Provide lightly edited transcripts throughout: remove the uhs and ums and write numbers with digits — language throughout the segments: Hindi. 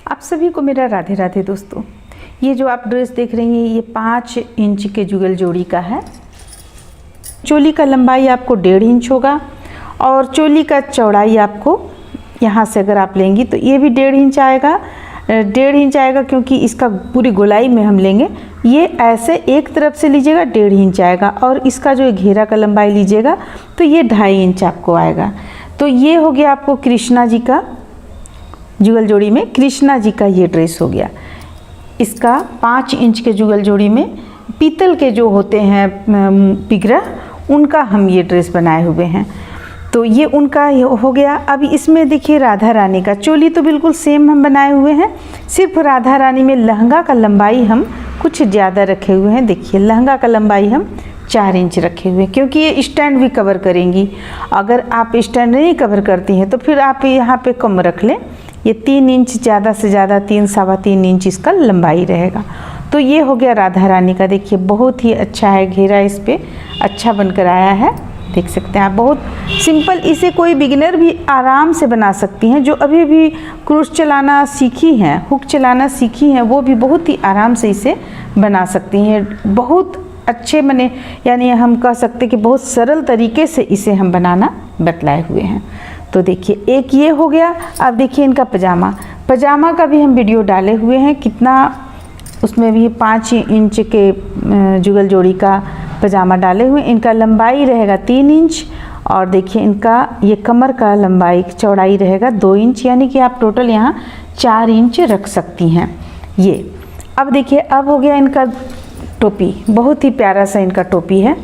आप सभी को मेरा राधे राधे दोस्तों। ये जो आप ड्रेस देख रही हैं ये 5 इंच के जुगल जोड़ी का है। चोली का लंबाई आपको 1.5 इंच होगा और चोली का चौड़ाई आपको यहाँ से अगर आप लेंगी तो ये भी 1.5 इंच आएगा। 1.5 इंच आएगा क्योंकि इसका पूरी गोलाई में हम लेंगे। ये ऐसे एक तरफ से लीजिएगा 1.5 इंच आएगा और इसका जो घेरा का लंबाई लीजिएगा तो ये 2.5 इंच आपको आएगा। तो ये हो गया आपको कृष्णा जी का जुगल जोड़ी में, कृष्णा जी का ये ड्रेस हो गया। इसका 5 इंच के जुगल जोड़ी में पीतल के जो होते हैं पिगरा, उनका हम ये ड्रेस बनाए हुए हैं। तो ये उनका हो गया। अभी इसमें देखिए राधा रानी का चोली तो बिल्कुल सेम हम बनाए हुए हैं, सिर्फ राधा रानी में लहंगा का लंबाई हम कुछ ज़्यादा रखे हुए हैं। देखिए लहंगा का लंबाई हम 4 इंच रखे हुए हैं क्योंकि ये स्टैंड भी कवर करेंगी। अगर आप स्टैंड नहीं कवर करती हैं तो फिर आप यहाँ पे कम रख लें। ये 3 इंच ज़्यादा से ज़्यादा 3 सवा 3 इंच इसका लंबाई रहेगा। तो ये हो गया राधा रानी का। देखिए बहुत ही अच्छा है, घेरा इस पर अच्छा बनकर आया है, देख सकते हैं आप। बहुत सिंपल, इसे कोई बिगिनर भी आराम से बना सकती हैं। जो अभी भी क्रूस चलाना सीखी हैं, हुक चलाना सीखी हैं, वो भी बहुत ही आराम से इसे बना सकती हैं। बहुत अच्छे बने, यानी हम कह सकते कि बहुत सरल तरीके से इसे हम बनाना बतलाए हुए हैं। तो देखिए एक ये हो गया। अब देखिए इनका पजामा का भी हम वीडियो डाले हुए हैं, कितना उसमें भी 5 इंच के जुगल जोड़ी का पजामा डाले हुए। इनका लंबाई रहेगा 3 इंच और देखिए इनका ये कमर का लंबाई चौड़ाई रहेगा 2 इंच, यानी कि आप टोटल यहाँ 4 इंच रख सकती हैं ये। अब देखिए अब हो गया इनका टोपी, बहुत ही प्यारा सा इनका टोपी है,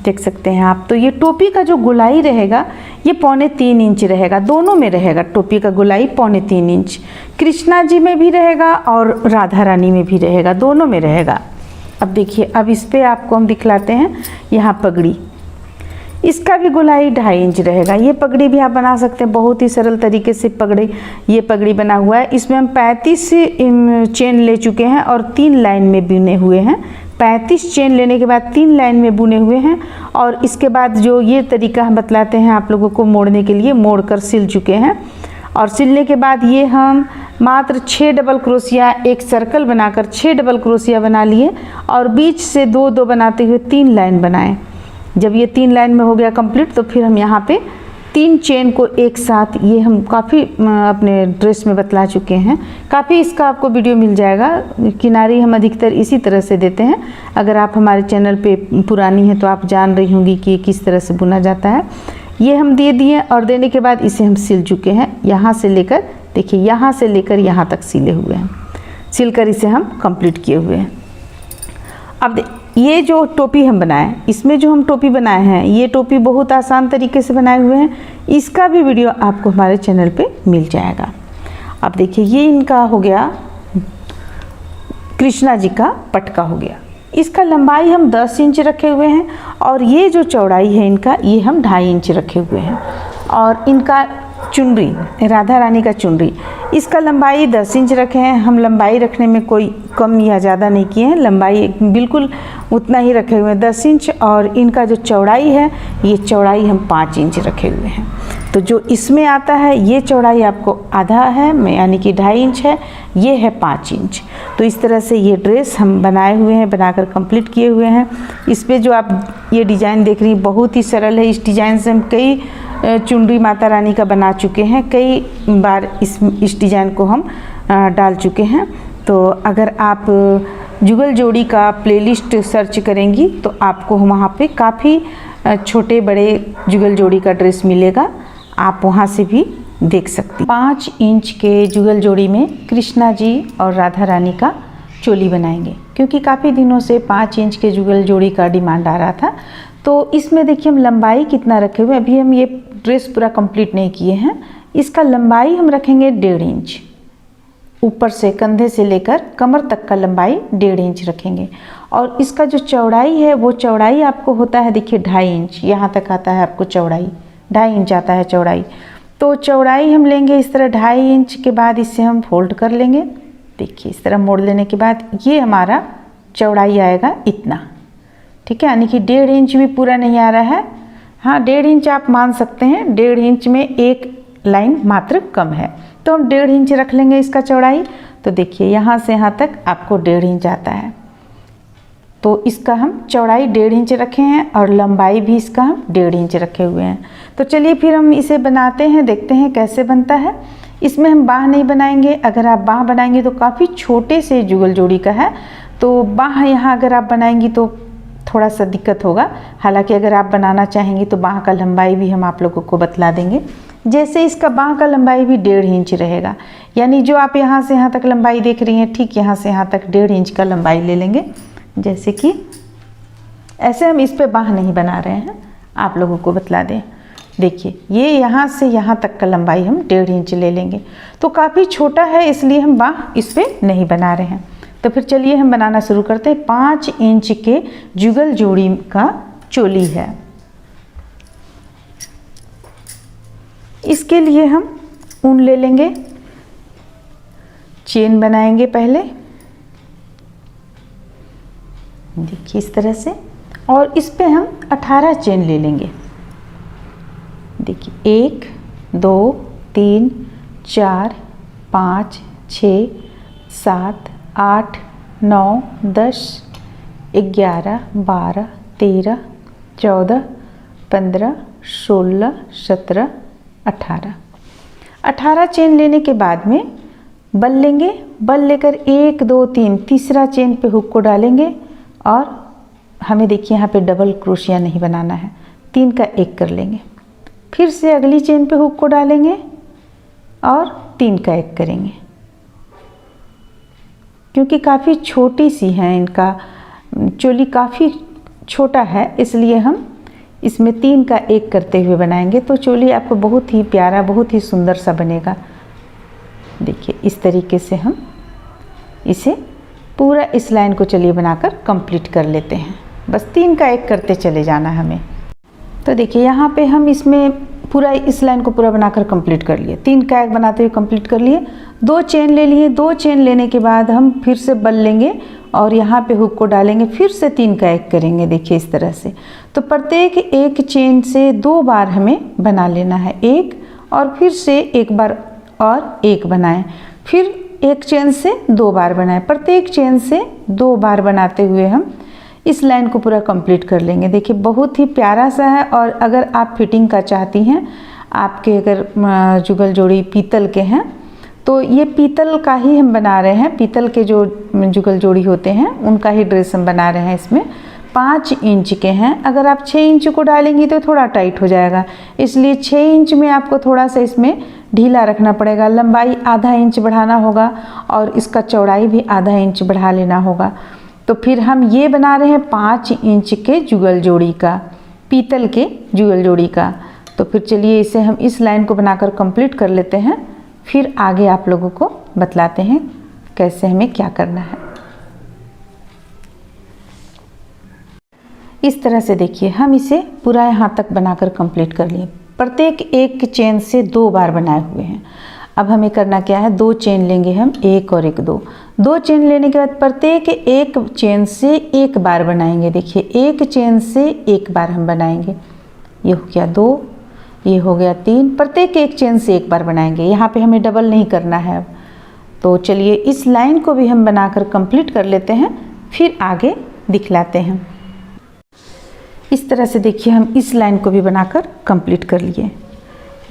देख सकते हैं आप। तो ये टोपी का जो गोलाई रहेगा ये 3.25 इंच रहेगा, दोनों में रहेगा। टोपी का गोलाई 3.25 इंच कृष्णा जी में भी रहेगा और राधा रानी में भी रहेगा, दोनों में रहेगा। अब देखिए अब इस पे आपको हम दिखलाते हैं। यहाँ पगड़ी, इसका भी गोलाई 2.5 इंच रहेगा। ये पगड़ी भी आप बना सकते हैं बहुत ही सरल तरीके से। ये पगड़ी बना हुआ है, इसमें हम 35 चेन ले चुके हैं और 3 लाइन में बुने हुए हैं। 35 चेन लेने के बाद 3 लाइन में बुने हुए हैं और इसके बाद जो ये तरीका हम बतलाते हैं आप लोगों को मोड़ने के लिए, मोड़ कर सिल चुके हैं। और सिलने के बाद ये हम मात्र 6 डबल क्रोशिया, एक सर्कल बनाकर 6 डबल क्रोशिया बना लिए और बीच से 2-2 बनाते हुए 3 लाइन बनाएं। जब ये 3 लाइन में हो गया कंप्लीट तो फिर हम यहाँ पे 3 चेन को एक साथ, ये हम काफ़ी अपने ड्रेस में बतला चुके हैं, काफ़ी इसका आपको वीडियो मिल जाएगा। किनारी हम अधिकतर इसी तरह से देते हैं। अगर आप हमारे चैनल पे पुरानी हैं तो आप जान रही होंगी कि किस तरह से बुना जाता है। ये हम दे दिए और देने के बाद इसे हम सिल चुके हैं। यहाँ से लेकर देखिए, यहाँ से लेकर यहाँ तक सिले हुए हैं, सिलकर इसे हम कंप्लीट किए हुए हैं। अब ये जो टोपी हम बनाए, इसमें जो हम टोपी बनाए हैं ये टोपी बहुत आसान तरीके से बनाए हुए हैं। इसका भी वीडियो आपको हमारे चैनल पे मिल जाएगा। अब देखिए ये इनका हो गया, कृष्णा जी का पटका हो गया। इसका लंबाई हम 10 इंच रखे हुए हैं और ये जो चौड़ाई है इनका ये हम 2.5 इंच रखे हुए हैं। और इनका चुनरी, राधा रानी का चुनरी, इसका लंबाई 10 इंच रखे हैं हम। लंबाई रखने में कोई कम या ज़्यादा नहीं किए हैं, लंबाई बिल्कुल उतना ही रखे हुए हैं 10 इंच। और इनका जो चौड़ाई है ये चौड़ाई हम 5 इंच रखे हुए हैं। तो जो इसमें आता है ये चौड़ाई आपको आधा है, यानी कि 2.5 इंच है, ये है 5 इंच। तो इस तरह से ये ड्रेस हम बनाए हुए हैं, बनाकर कंप्लीट किए हुए हैं। इस पर जो आप ये डिज़ाइन देख रही हैं बहुत ही सरल है। इस डिज़ाइन से हम कई चुनरी माता रानी का बना चुके हैं, कई बार इस डिज़ाइन को हम डाल चुके हैं। तो अगर आप जुगल जोड़ी का प्लेलिस्ट सर्च करेंगी तो आपको वहाँ पे काफ़ी छोटे बड़े जुगल जोड़ी का ड्रेस मिलेगा, आप वहाँ से भी देख सकती हैं। 5 इंच के जुगल जोड़ी में कृष्णा जी और राधा रानी का चोली बनाएंगे क्योंकि काफ़ी दिनों से 5 इंच के जुगल जोड़ी का डिमांड आ रहा था। तो इसमें देखिए हम लंबाई कितना रखे हुए, अभी हम ये ड्रेस पूरा कंप्लीट नहीं किए हैं। इसका लंबाई हम रखेंगे 1.5 इंच, ऊपर से कंधे से लेकर कमर तक का लंबाई 1.5 इंच रखेंगे। और इसका जो चौड़ाई है वो चौड़ाई आपको होता है देखिए 2.5 इंच, यहाँ तक आता है आपको चौड़ाई, 2.5 इंच आता है चौड़ाई। तो चौड़ाई हम लेंगे इस तरह 2.5 इंच के बाद इसे हम फोल्ड कर लेंगे। देखिए इस तरह मोड़ लेने के बाद ये हमारा चौड़ाई आएगा इतना, ठीक है, यानी कि 1.5 इंच भी पूरा नहीं आ रहा है। हाँ 1.5 इंच आप मान सकते हैं, 1.5 इंच में एक लाइन मात्र कम है, तो हम 1.5 इंच रख लेंगे इसका चौड़ाई। तो देखिए यहाँ से यहाँ तक आपको 1.5 इंच आता है, तो इसका हम चौड़ाई 1.5 इंच रखे हैं और लंबाई भी इसका हम 1.5 इंच रखे हुए हैं। तो चलिए फिर हम इसे बनाते हैं, देखते हैं कैसे बनता है। इसमें हम बाह नहीं बनाएंगे, अगर आप बाह बनाएंगे तो काफ़ी छोटे से जुगल जोड़ी का है, तो बाह यहाँ अगर आप बनाएंगी तो थोड़ा सा दिक्कत होगा। हालांकि अगर आप बनाना चाहेंगी तो बाह का लंबाई भी हम आप लोगों को बतला देंगे। जैसे इसका बाह का लंबाई भी 1.5 इंच रहेगा, यानी जो आप यहाँ से यहाँ तक लंबाई देख रही हैं, ठीक यहाँ से यहाँ तक 1.5 इंच का लंबाई ले लेंगे। जैसे कि ऐसे हम इस पे बाह नहीं बना रहे हैं, आप लोगों को बतला दें। देखिए ये यहाँ से यहाँ तक का लंबाई हम 1.5 इंच ले लेंगे, तो काफ़ी छोटा है इसलिए हम बाह इस पे नहीं बना रहे हैं। तो फिर चलिए हम बनाना शुरू करते हैं। 5 इंच के जुगल जोड़ी का चोली है। इसके लिए हम ऊन ले लेंगे, चेन बनाएंगे पहले, देखिए इस तरह से, और इस पे हम 18 चेन ले लेंगे। देखिए 1 2 3 4 5 6 7 8 9 10 11 12 13 14 15 16 17 18 चेन लेने के बाद में बल लेंगे। बल लेकर 1 2 3 तीसरा चेन पे हुक को डालेंगे और हमें देखिए यहाँ पे डबल क्रोशिया नहीं बनाना है, 3 का 1 कर लेंगे। फिर से अगली चेन पे हुक को डालेंगे और 3 का 1 करेंगे। क्योंकि काफ़ी छोटी सी है, इनका चोली काफ़ी छोटा है, इसलिए हम इसमें 3 का 1 करते हुए बनाएंगे, तो चोली आपको बहुत ही प्यारा, बहुत ही सुंदर सा बनेगा। देखिए इस तरीके से हम इसे पूरा इस लाइन को चलिए बनाकर कंप्लीट कर लेते हैं। बस 3 का 1 करते चले जाना हमें। तो देखिए यहाँ पे हम इसमें पूरा इस लाइन को पूरा बनाकर कंप्लीट कर लिए, 3 का 1 बनाते हुए कंप्लीट कर लिए। 2 चेन ले लिए, 2 चेन लेने के बाद हम फिर से बल लेंगे और यहाँ पे हुक को डालेंगे, फिर से 3 का 1 करेंगे। देखिए इस तरह से, तो प्रत्येक एक चेन से 2 बार हमें बना लेना है, 1 और फिर से 1 बार और 1 बनाएं, फिर एक चेन से 2 बार बनाएं। प्रत्येक चेन से 2 बार बनाते हुए हम इस लाइन को पूरा कंप्लीट कर लेंगे। देखिए बहुत ही प्यारा सा है। और अगर आप फिटिंग का चाहती हैं, आपके अगर जुगल जोड़ी पीतल के हैं तो ये पीतल का ही हम बना रहे हैं, पीतल के जो जुगल जोड़ी होते हैं उनका ही ड्रेस हम बना रहे हैं। इसमें 5 इंच के हैं, अगर आप 6 इंच को डालेंगी तो थोड़ा टाइट हो जाएगा, इसलिए 6 इंच में आपको थोड़ा सा इसमें ढीला रखना पड़ेगा। लंबाई आधा इंच बढ़ाना होगा और इसका चौड़ाई भी आधा इंच बढ़ा लेना होगा। तो फिर हम ये बना रहे हैं 5 इंच के जुगल जोड़ी का, पीतल के जुगल जोड़ी का। तो फिर चलिए इसे हम इस लाइन को बनाकर कंप्लीट कर लेते हैं, फिर आगे आप लोगों को बतलाते हैं कैसे हमें क्या करना है। इस तरह से देखिए हम इसे पूरा यहाँ तक बनाकर कंप्लीट कर लिए। प्रत्येक एक चेन से 2 बार बनाए हुए हैं। अब हमें करना क्या है, 2 चेन लेंगे हम, 1 और 1 2 चेन लेने के बाद प्रत्येक एक चेन से 1 बार बनाएंगे। देखिए एक चेन से 1 बार हम बनाएंगे, ये हो गया 2, ये हो गया 3, प्रत्येक एक चेन से 1 बार बनाएंगे। यहाँ पे हमें डबल नहीं करना है। अब तो चलिए इस लाइन को भी हम बनाकर कंप्लीट कर लेते हैं, फिर आगे दिखलाते हैं। इस तरह से देखिए हम इस लाइन को भी बनाकर कंप्लीट कर लिए।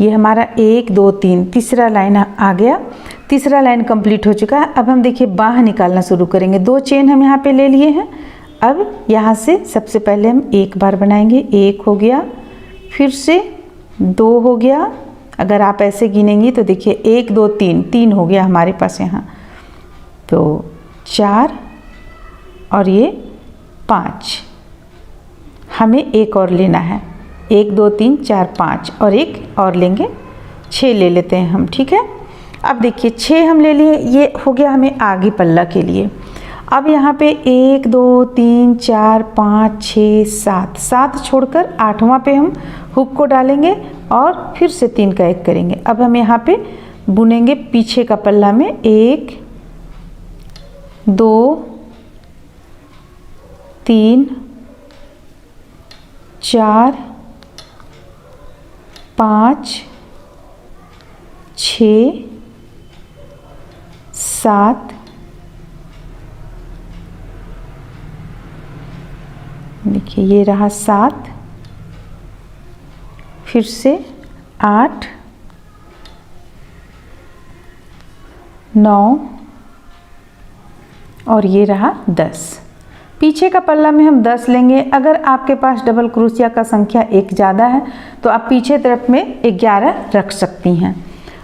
ये हमारा 1 2 3 तीसरा लाइन आ गया, तीसरा लाइन कंप्लीट हो चुका है। अब हम देखिए बाह निकालना शुरू करेंगे। 2 चेन हम यहाँ पे ले लिए हैं। अब यहाँ से सबसे पहले हम 1 बार बनाएंगे, 1 हो गया, फिर से 2 हो गया। अगर आप ऐसे गिनेंगी तो देखिए 1 2 3 3 हो गया हमारे पास यहाँ, तो 4 और ये 5। हमें 1 और लेना है, 1 2 3 4 5 और 1 और लेंगे, 6 ले लेते हैं हम, ठीक है। अब देखिए 6 हम ले लिए, ये हो गया हमें आगे पल्ला के लिए। अब यहाँ पे 1 2 3 4 5 6 7 7 छोड़कर 8वां पे हम हुक को डालेंगे और फिर से 3 का 1 करेंगे। अब हम यहाँ पे बुनेंगे पीछे का पल्ला में 1 2 3 4 5 6 7, देखिए ये रहा 7, फिर से 8, 9 और ये रहा 10। पीछे का पल्ला में हम 10 लेंगे। अगर आपके पास डबल क्रोशिया का संख्या एक ज़्यादा है तो आप पीछे तरफ में 11 रख सकती हैं।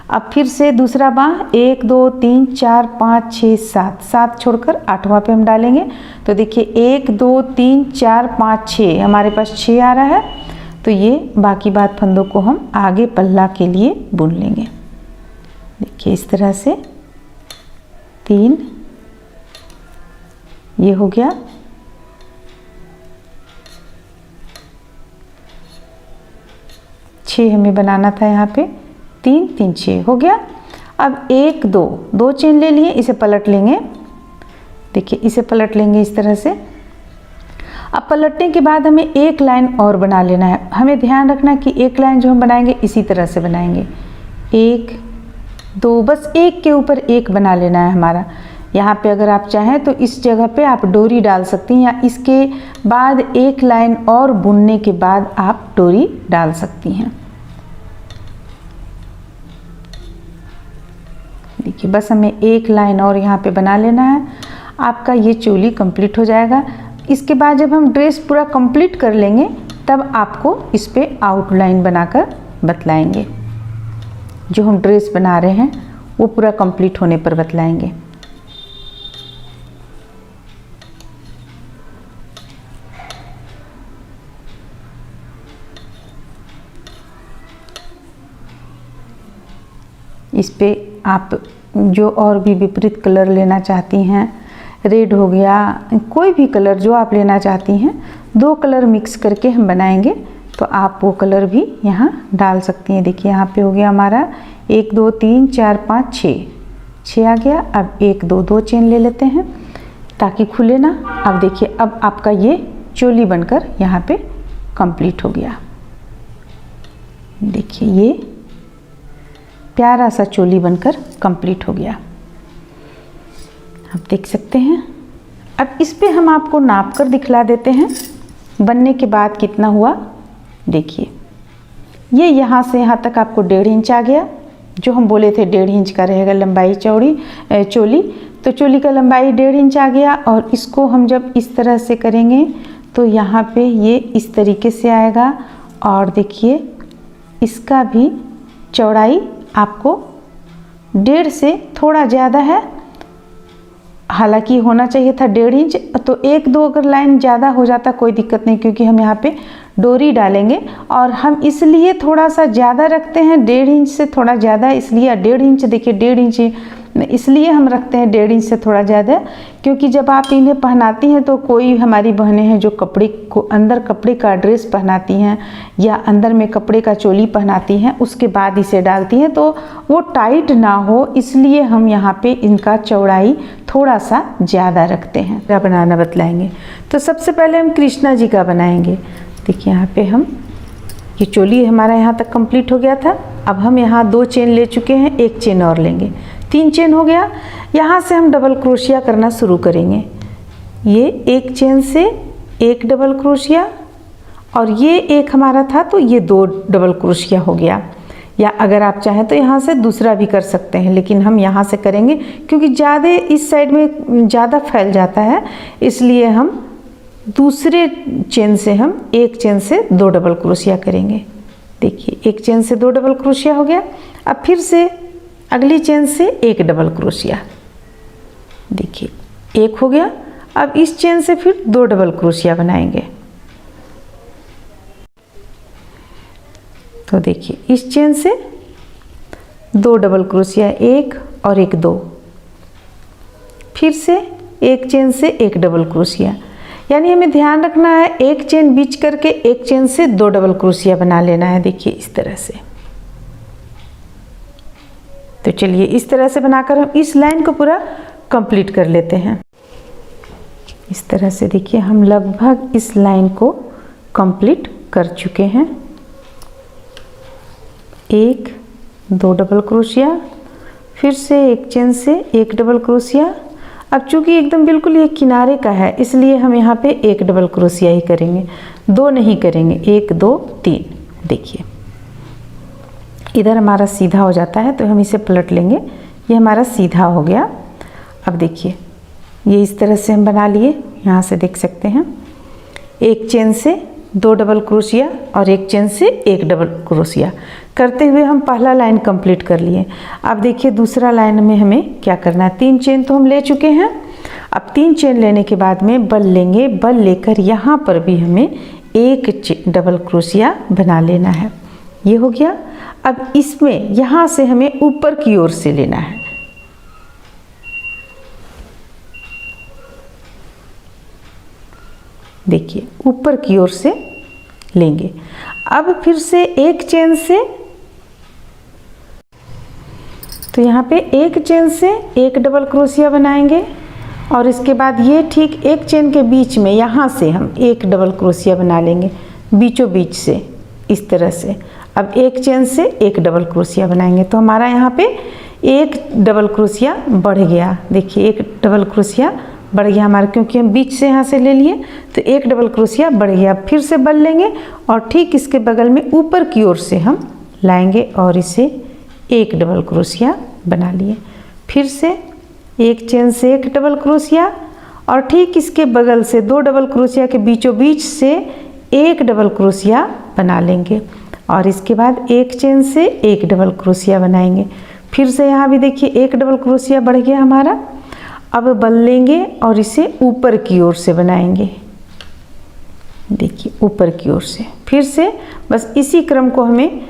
अब फिर से दूसरा बाँह 1 2 3 4 5 6 7, 7 छोड़कर 8वां पे हम डालेंगे। तो देखिए 1 2 3 4 5 6, हमारे पास 6 आ रहा है। तो ये बाकी बात फंदों को हम आगे पल्ला के लिए बुन लेंगे। देखिए इस तरह से 3, ये हो गया, 6 हमें बनाना था यहाँ पे, 3 3 6 हो गया। अब 1 2 2 चेन ले लिए, इसे पलट लेंगे। देखिए इसे पलट लेंगे इस तरह से। अब पलटने के बाद हमें एक लाइन और बना लेना है। हमें ध्यान रखना कि एक लाइन जो हम बनाएंगे इसी तरह से बनाएंगे, 1 2, बस एक के ऊपर एक बना लेना है हमारा। यहाँ पे अगर आप चाहें तो इस जगह पे आप डोरी डाल सकती हैं, या इसके बाद एक लाइन और बुनने के बाद आप डोरी डाल सकती हैं। देखिए बस हमें एक लाइन और यहाँ पे बना लेना है, आपका ये चोली कंप्लीट हो जाएगा। इसके बाद जब हम ड्रेस पूरा कंप्लीट कर लेंगे तब आपको इस पे आउटलाइन बनाकर बतलाएंगे। जो हम ड्रेस बना रहे हैं वो पूरा कंप्लीट होने पर बतलाएंगे। इस पे आप जो और भी विपरीत कलर लेना चाहती हैं, रेड हो गया, कोई भी कलर जो आप लेना चाहती हैं, 2 कलर मिक्स करके हम बनाएंगे तो आप वो कलर भी यहाँ डाल सकती हैं। देखिए यहाँ पे हो गया हमारा 1 2 3 4 5 6 आ गया। अब 1 2 2 चेन ले लेते हैं ताकि खुले ना। अब देखिए अब आपका ये चोली बनकर यहाँ पे कंप्लीट हो गया। देखिए ये प्यारा सा चोली बनकर कंप्लीट हो गया, आप देख सकते हैं। अब इस पे हम आपको नाप कर दिखला देते हैं बनने के बाद कितना हुआ। देखिए ये यहाँ से यहाँ तक आपको 1.5 इंच आ गया। जो हम बोले थे 1.5 इंच का रहेगा लंबाई चोली, तो चोली का लंबाई 1.5 इंच आ गया। और इसको हम जब इस तरह से करेंगे तो यहाँ पे ये इस तरीके से आएगा। और देखिए इसका भी चौड़ाई आपको 1.5 से थोड़ा ज़्यादा है, हालांकि होना चाहिए था 1.5 इंच। तो 1 2 अगर लाइन ज़्यादा हो जाता कोई दिक्कत नहीं, क्योंकि हम यहाँ पे डोरी डालेंगे और हम इसलिए थोड़ा सा ज़्यादा रखते हैं, 1.5 इंच से थोड़ा ज़्यादा, इसलिए 1.5 इंच। देखिए 1.5 इंच इसलिए हम रखते हैं 1.5 इंच से थोड़ा ज़्यादा, क्योंकि जब आप इन्हें पहनाती हैं तो कोई हमारी बहनें हैं जो कपड़े को अंदर कपड़े का ड्रेस पहनाती हैं या अंदर में कपड़े का चोली पहनाती हैं, उसके बाद इसे डालती हैं तो वो टाइट ना हो, इसलिए हम यहाँ पे इनका चौड़ाई थोड़ा सा ज़्यादा रखते हैं। क्या बनाना बतलाएंगे। तो सबसे पहले हम कृष्णा जी का बनाएंगे। देखिए यहाँ पे हम ये चोली हमारा यहाँ तक कंप्लीट हो गया था। अब हम यहाँ 2 चेन ले चुके हैं, 1 चेन और लेंगे, 3 चेन हो गया। यहाँ से हम डबल क्रोशिया करना शुरू करेंगे। ये 1 चेन से 1 डबल क्रोशिया और ये एक हमारा था तो ये 2 डबल क्रोशिया हो गया। या अगर आप चाहें तो यहाँ से दूसरा भी कर सकते हैं, लेकिन हम यहाँ से करेंगे क्योंकि ज़्यादा इस साइड में ज़्यादा फैल जाता है, इसलिए हम दूसरे चेन से हम 1 चेन से 2 डबल क्रोशिया करेंगे। देखिए 1 चेन से 2 डबल क्रोशिया हो गया। अब फिर से अगली चेन से 1 डबल क्रोशिया, देखिए 1 हो गया। अब इस चेन से फिर 2 डबल क्रोशिया बनाएंगे। तो देखिए इस चेन से 2 डबल क्रोशिया, 1 और 1 2, फिर से 1 चेन से 1 डबल क्रोशिया, यानी हमें ध्यान रखना है 1 चेन बीच करके 1 चेन से 2 डबल क्रोशिया बना लेना है। देखिए इस तरह से। तो चलिए इस तरह से बनाकर हम इस लाइन को पूरा कंप्लीट कर लेते हैं। इस तरह से देखिए हम लगभग इस लाइन को कंप्लीट कर चुके हैं। 1 2 डबल क्रोशिया, फिर से एक चेन से एक डबल क्रोशिया। अब चूंकि एकदम बिल्कुल ये किनारे का है इसलिए हम यहाँ पे एक डबल क्रोशिया ही करेंगे, 2 नहीं करेंगे। 1 2 3। देखिए इधर हमारा सीधा हो जाता है तो हम इसे पलट लेंगे, ये हमारा सीधा हो गया। अब देखिए ये इस तरह से हम बना लिए, यहाँ से देख सकते हैं। एक चेन से 2 डबल क्रोशिया और एक चेन से एक डबल क्रोशिया करते हुए हम पहला लाइन कंप्लीट कर लिए। अब देखिए दूसरा लाइन में हमें क्या करना है। 3 चेन तो हम ले चुके हैं। अब 3 चेन लेने के बाद में बल लेंगे, बल लेकर यहाँ पर भी हमें एक डबल क्रोशिया बना लेना है। ये हो गया। अब इसमें यहाँ से हमें ऊपर की ओर से लेना है। देखिए ऊपर की ओर से लेंगे। अब फिर से एक चेन से, तो यहाँ पे एक चेन से एक डबल क्रोशिया बनाएंगे और इसके बाद ये ठीक एक चेन के बीच में यहाँ से हम एक डबल क्रोशिया बना लेंगे, बीचों बीच से इस तरह से। अब एक चेन से एक डबल क्रोशिया बनाएंगे तो हमारा यहाँ पे एक डबल क्रोशिया बढ़ गया। देखिए एक डबल क्रोशिया बढ़ गया हमारा, क्योंकि हम बीच से यहाँ से ले लिए तो एक डबल क्रोशिया बढ़ गया। फिर से बल लेंगे और ठीक इसके बगल में ऊपर की ओर से हम लाएंगे और इसे एक डबल क्रोशिया बना लिए। फिर से एक चेन से एक डबल क्रोशिया और ठीक इसके बगल से 2 डबल क्रोशिया के बीचों बीच से एक डबल क्रोशिया बना लेंगे और इसके बाद एक चेन से एक डबल क्रोशिया बनाएंगे। फिर से यहाँ भी देखिए एक डबल क्रोशिया बढ़ गया हमारा। अब बल लेंगे और इसे ऊपर की ओर से बनाएंगे। देखिए ऊपर की ओर से फिर से बस इसी क्रम को हमें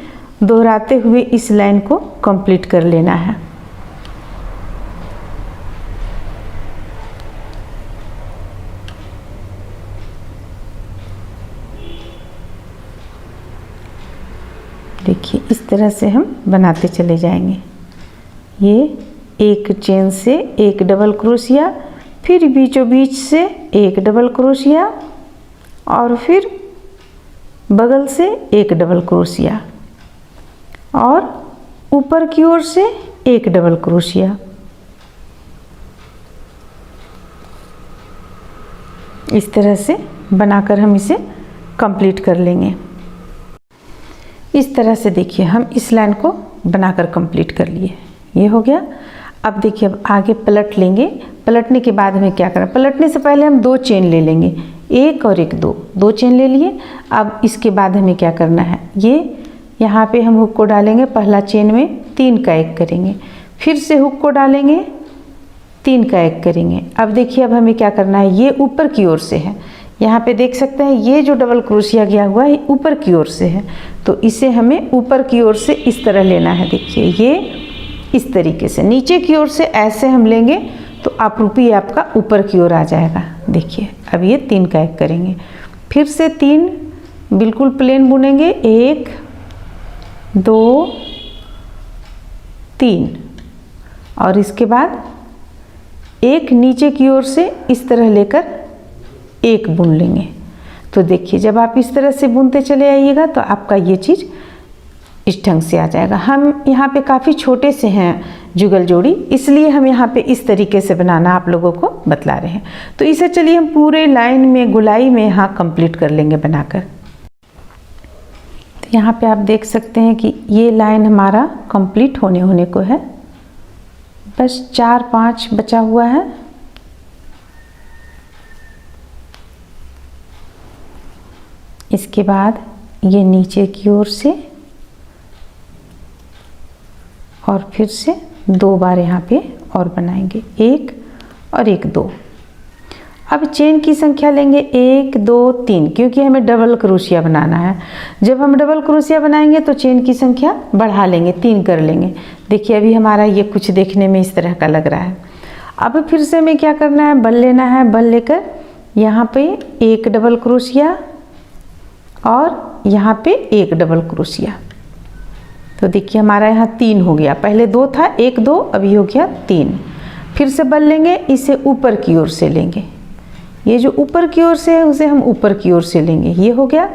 दोहराते हुए इस लाइन को कंप्लीट कर लेना है। देखिए इस तरह से हम बनाते चले जाएंगे। ये एक चेन से एक डबल क्रोशिया, फिर बीचों बीच से एक डबल क्रोशिया और फिर बगल से एक डबल क्रोशिया और ऊपर की ओर से एक डबल क्रोशिया। इस तरह से बनाकर हम इसे कंप्लीट कर लेंगे। इस तरह से देखिए हम इस लाइन को बनाकर कंप्लीट कर लिए। ये हो गया। अब देखिए अब आगे पलट लेंगे। पलटने के बाद हमें क्या करना, पलटने से पहले हम 2 चेन ले लेंगे, एक और एक 2 चेन ले लिए। अब इसके बाद हमें क्या करना है, ये यहाँ पे हम हुक को डालेंगे, पहला चेन में 3 का 1 करेंगे, फिर से हुक को डालेंगे 3 का 1 करेंगे। अब देखिए अब हमें क्या करना है, ये ऊपर की ओर से है। यहाँ पे देख सकते हैं ये जो डबल क्रोशिया गया हुआ है ऊपर की ओर से है, तो इसे हमें ऊपर की ओर से इस तरह लेना है। देखिए ये इस तरीके से नीचे की ओर से ऐसे हम लेंगे तो आपरूपी आपका ऊपर की ओर आ जाएगा। देखिए अब ये 3 का 1 करेंगे, फिर से 3 बिल्कुल प्लेन बुनेंगे, 1 2 3 और इसके बाद एक नीचे की ओर से इस तरह लेकर 1 बुन लेंगे। तो देखिए जब आप इस तरह से बुनते चले आइएगा तो आपका ये चीज़ इस ढंग से आ जाएगा। हम यहाँ पे काफ़ी छोटे से हैं जुगल जोड़ी, इसलिए हम यहाँ पे इस तरीके से बनाना आप लोगों को बतला रहे हैं। तो इसे चलिए हम पूरे लाइन में गोलाई में यहाँ कंप्लीट कर लेंगे बनाकर। तो यहाँ पे आप देख सकते हैं कि ये लाइन हमारा कंप्लीट होने को है, बस 4-5 बचा हुआ है। इसके बाद ये नीचे की ओर से और फिर से 2 बार यहाँ पे और बनाएंगे, 1 और 1 2। अब चेन की संख्या लेंगे 1 2 3, क्योंकि हमें डबल क्रोशिया बनाना है। जब हम डबल क्रोशिया बनाएंगे तो चेन की संख्या बढ़ा लेंगे, 3 कर लेंगे। देखिए अभी हमारा ये कुछ देखने में इस तरह का लग रहा है। अब फिर से हमें क्या करना है, बल लेना है। बल लेकर यहाँ पे 1 डबल क्रोशिया और यहाँ पे 1 डबल क्रोशिया। तो देखिए हमारा यहाँ 3 हो गया, पहले 2 था, 1 2 अभी हो गया 3। फिर से बल लेंगे, इसे ऊपर की ओर से लेंगे, ये जो ऊपर की ओर से है उसे हम ऊपर की ओर से लेंगे। ये हो गया।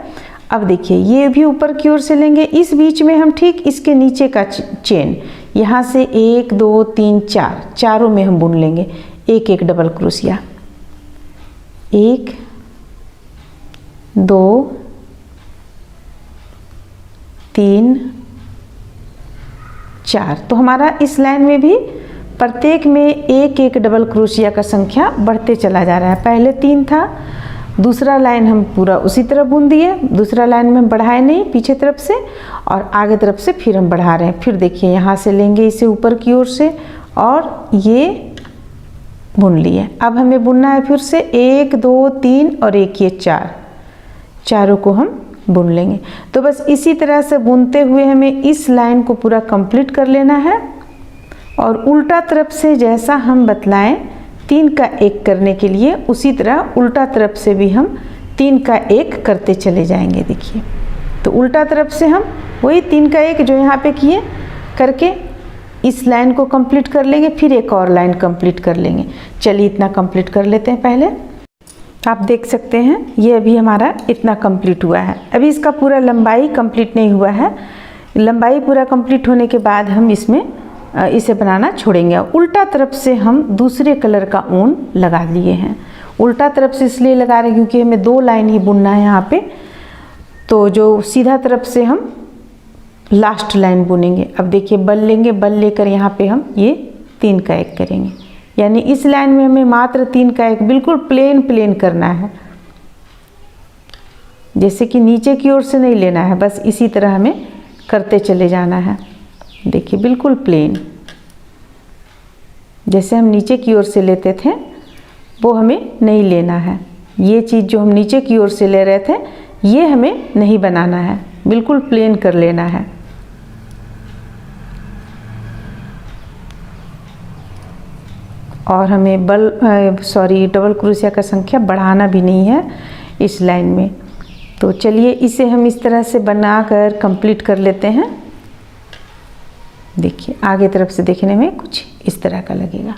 अब देखिए ये भी ऊपर की ओर से लेंगे, इस बीच में हम ठीक इसके नीचे का चेन यहाँ से 1 2 3 4 चारों में हम बुन लेंगे एक एक डबल क्रोशिया। 1 2 3 4। तो हमारा इस लाइन में भी प्रत्येक में एक एक डबल क्रोशिया का संख्या बढ़ते चला जा रहा है। पहले 3 था, दूसरा लाइन हम पूरा उसी तरह बुन दिए, दूसरा लाइन में हम बढ़ाए नहीं पीछे तरफ से, और आगे तरफ से फिर हम बढ़ा रहे हैं। फिर देखिए यहाँ से लेंगे इसे ऊपर की ओर से और ये बुन लिए। अब हमें बुनना है फिर से 1 2 3 और एक ये 4, चारों को हम बुन लेंगे। तो बस इसी तरह से बुनते हुए हमें इस लाइन को पूरा कंप्लीट कर लेना है। और उल्टा तरफ से जैसा हम बतलाएं 3 का 1 करने के लिए, उसी तरह उल्टा तरफ से भी हम 3 का 1 करते चले जाएंगे। देखिए, तो उल्टा तरफ से हम वही 3 का 1 जो यहाँ पे किए करके इस लाइन को कंप्लीट कर लेंगे, फिर एक और लाइन कंप्लीट कर लेंगे। चलिए इतना कंप्लीट कर लेते हैं। पहले आप देख सकते हैं ये अभी हमारा इतना कंप्लीट हुआ है। अभी इसका पूरा लंबाई कंप्लीट नहीं हुआ है। लंबाई पूरा कंप्लीट होने के बाद हम इसमें इसे बनाना छोड़ेंगे। उल्टा तरफ से हम दूसरे कलर का ऊन लगा लिए हैं। उल्टा तरफ से इसलिए लगा रहे हैं क्योंकि हमें 2 लाइन ही बुनना है यहाँ पे। तो जो सीधा तरफ से हम लास्ट लाइन बुनेंगे। अब देखिए बल लेंगे, बल लेकर यहाँ पे हम ये 3 का 1 करेंगे। यानी इस लाइन में हमें मात्र 3 का 1 बिल्कुल प्लेन करना है, जैसे कि नीचे की ओर से नहीं लेना है, बस इसी तरह हमें करते चले जाना है। देखिए बिल्कुल प्लेन, जैसे हम नीचे की ओर से लेते थे वो हमें नहीं लेना है। ये चीज़ जो हम नीचे की ओर से ले रहे थे ये हमें नहीं बनाना है, बिल्कुल प्लेन कर लेना है। और हमें डबल क्रोशिया का संख्या बढ़ाना भी नहीं है इस लाइन में। तो चलिए इसे हम इस तरह से बनाकर कंप्लीट कर लेते हैं। देखिए आगे तरफ से देखने में कुछ इस तरह का लगेगा।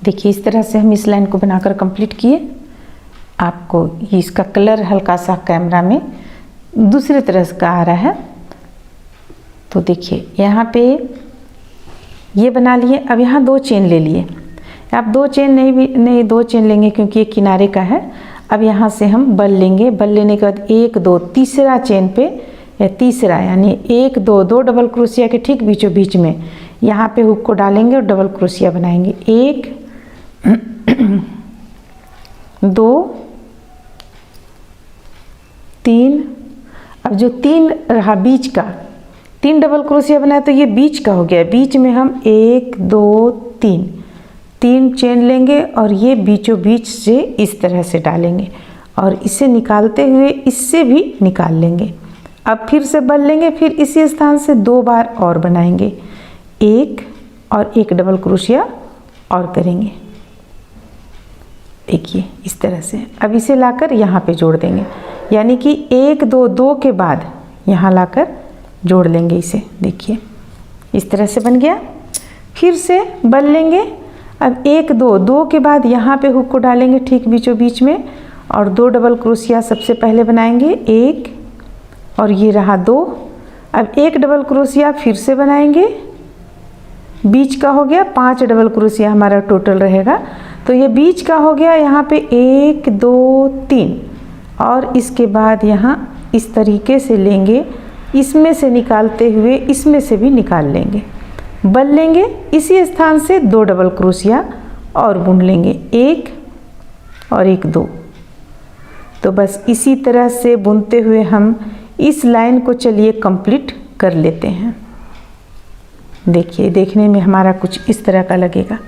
देखिए इस तरह से हम इस लाइन को बनाकर कंप्लीट किए। आपको इसका कलर हल्का सा कैमरा में दूसरी तरह का आ रहा है। तो देखिए यहाँ पे ये बना लिए। अब यहाँ 2 चेन ले लिए। आप 2 चेन नहीं 2 चेन लेंगे क्योंकि ये किनारे का है। अब यहाँ से हम बल लेंगे। बल लेने के बाद 1 2 तीसरा चेन पे या तीसरा यानी 1 2 2 डबल क्रोशिया के ठीक बीचों बीच में यहाँ पे हुक को डालेंगे और डबल क्रोशिया बनाएंगे। 1 2 3। अब जो 3 रहा बीच का, 3 डबल क्रोशिया बनाया तो ये बीच का हो गया। बीच में हम 1 2 3 चेन लेंगे और ये बीचों बीच से इस तरह से डालेंगे और इसे निकालते हुए इससे भी निकाल लेंगे। अब फिर से बल लेंगे, फिर इसी स्थान से 2 बार और बनाएंगे, 1 और 1 डबल क्रोशिया और करेंगे। देखिए इस तरह से। अब इसे लाकर यहाँ पे जोड़ देंगे, यानी कि 1 2 2 के बाद यहाँ लाकर जोड़ लेंगे इसे। देखिए इस तरह से बन गया। फिर से बल लेंगे। अब 1 2 2 के बाद यहाँ पे हुक को डालेंगे ठीक बीचों बीच में और 2 डबल क्रोशिया सबसे पहले बनाएंगे, 1 और ये रहा 2। अब 1 डबल क्रोशिया फिर से बनाएंगे, बीच का हो गया। 5 डबल क्रोशिया हमारा टोटल रहेगा। तो ये बीच का हो गया। यहाँ पे 1 2 3 और इसके बाद यहाँ इस तरीके से लेंगे, इसमें से निकालते हुए इसमें से भी निकाल लेंगे। बल लेंगे, इसी स्थान से 2 डबल क्रोशिया और बुन लेंगे, 1 और 1 2। तो बस इसी तरह से बुनते हुए हम इस लाइन को चलिए कंप्लीट कर लेते हैं। देखिए देखने में हमारा कुछ इस तरह का लगेगा।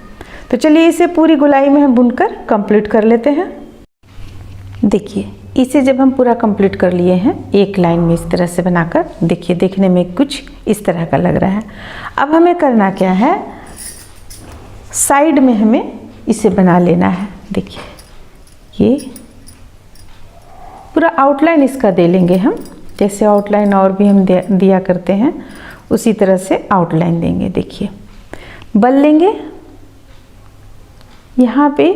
तो चलिए इसे पूरी गोलाई में हम बुनकर कंप्लीट कर लेते हैं। देखिए इसे जब हम पूरा कंप्लीट कर लिए हैं एक लाइन में इस तरह से बनाकर, देखिए देखने में कुछ इस तरह का लग रहा है। अब हमें करना क्या है, साइड में हमें इसे बना लेना है। देखिए ये पूरा आउटलाइन इसका दे लेंगे हम, जैसे आउटलाइन और भी हम दिया करते हैं उसी तरह से आउटलाइन देंगे। देखिए बल लेंगे, यहाँ पे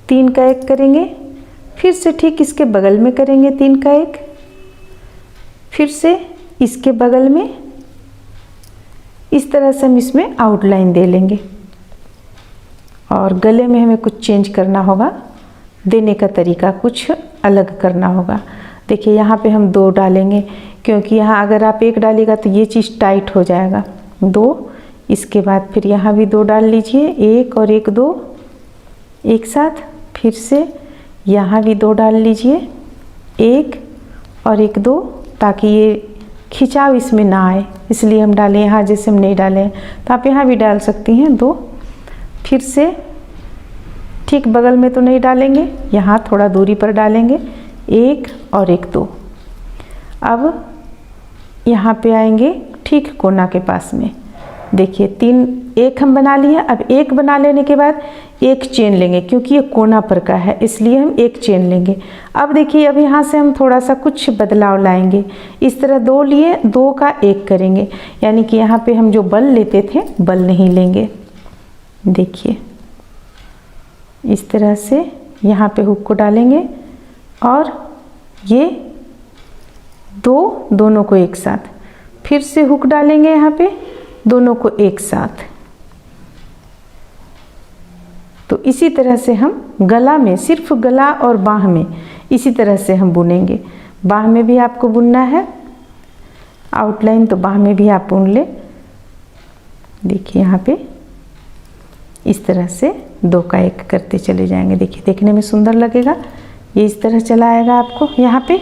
3 का 1 करेंगे, फिर से ठीक इसके बगल में करेंगे 3 का 1, फिर से इसके बगल में इस तरह से हम इसमें आउटलाइन दे लेंगे। और गले में हमें कुछ चेंज करना होगा, देने का तरीका कुछ अलग करना होगा। देखिए यहाँ पे हम 2 डालेंगे, क्योंकि यहाँ अगर आप 1 डालेगा तो ये चीज़ टाइट हो जाएगा। 2, इसके बाद फिर यहाँ भी 2 डाल लीजिए, 1 और 1 2 एक साथ। फिर से यहाँ भी 2 डाल लीजिए, 1 और 1 2, ताकि ये खिंचाव इसमें ना आए, इसलिए हम डालें। यहाँ जैसे हम नहीं डाले तो आप यहाँ भी डाल सकती हैं 2। फिर से ठीक बगल में तो नहीं डालेंगे, यहाँ थोड़ा दूरी पर डालेंगे, 1 और 1 2। अब यहाँ पे आएंगे ठीक कोना के पास में। देखिए 3 1 हम बना लिए। अब 1 बना लेने के बाद 1 चेन लेंगे, क्योंकि ये कोना पर का है इसलिए हम 1 चेन लेंगे। अब देखिए अब यहाँ से हम थोड़ा सा कुछ बदलाव लाएंगे। इस तरह 2 लिए, 2 का 1 करेंगे, यानी कि यहाँ पे हम जो बल लेते थे बल नहीं लेंगे। देखिए इस तरह से यहाँ पे हुक को डालेंगे और ये 2 दोनों को एक साथ, फिर से हुक डालेंगे यहाँ पे दोनों को एक साथ। तो इसी तरह से हम गला में, सिर्फ गला और बाह में इसी तरह से हम बुनेंगे। बाह में भी आपको बुनना है आउटलाइन, तो बाह में भी आप बुन ले। देखिए यहाँ पे इस तरह से 2 का 1 करते चले जाएंगे। देखिए देखने में सुंदर लगेगा, ये इस तरह चला आएगा आपको यहाँ पे।